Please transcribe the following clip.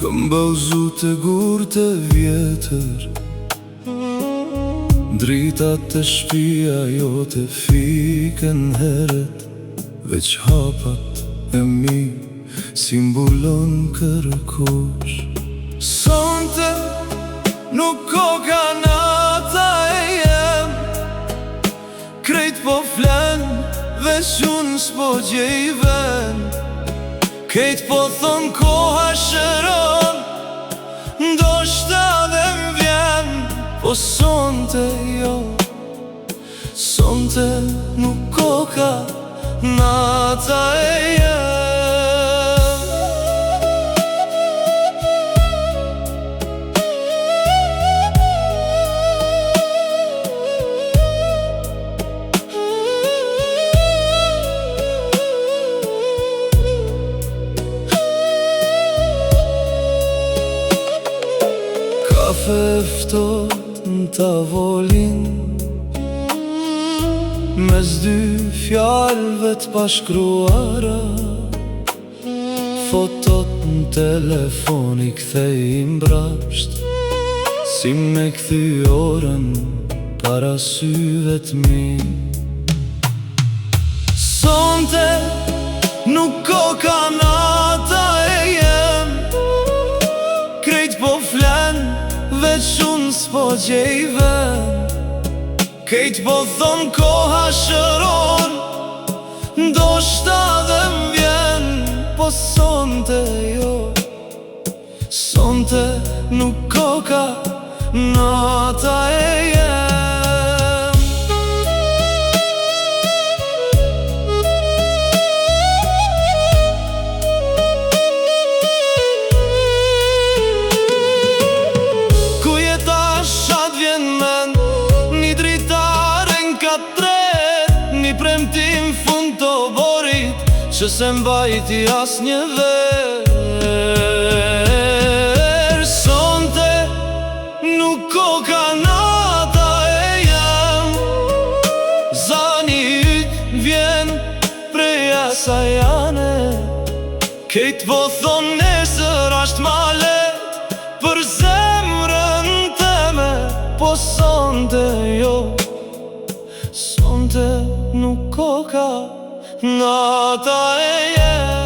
Këm bëzu të gur të vjetër, dritat të shpia jo të fiken heret, veç hapat e mi si mbulon kërkush. Sonte nuk ko kanata e jem, krejt po flen, veç unë s'po gjej vend. Kejt po thon koha shëron, ndoshta dhe m'vjen, po sonte jo, sonte nuk ko ka nata e jem. Kafe ftoht në tavolin, mes dy fjallëve të pashkruara, fotot në telefon i kthej i mbrapsht, si me kthy orën para syve t'mi. Sonte nuk ko kanata e jem, krejt po flen, veç unë s'po gjej vend. Kejt po thon koha shëron, ndoshta dhe m'vjen, po sonte jo, sonte nuk ko ka nata e jem. Një premtim fund të borit, që se mbajti as një ver. Sonte nuk ko kanata e jem, zani yt vjen prej asajane. Kejt po thon nesër asht ma let për zemrën teme, po sonte jo, sonte nuk ko ka nata e jem.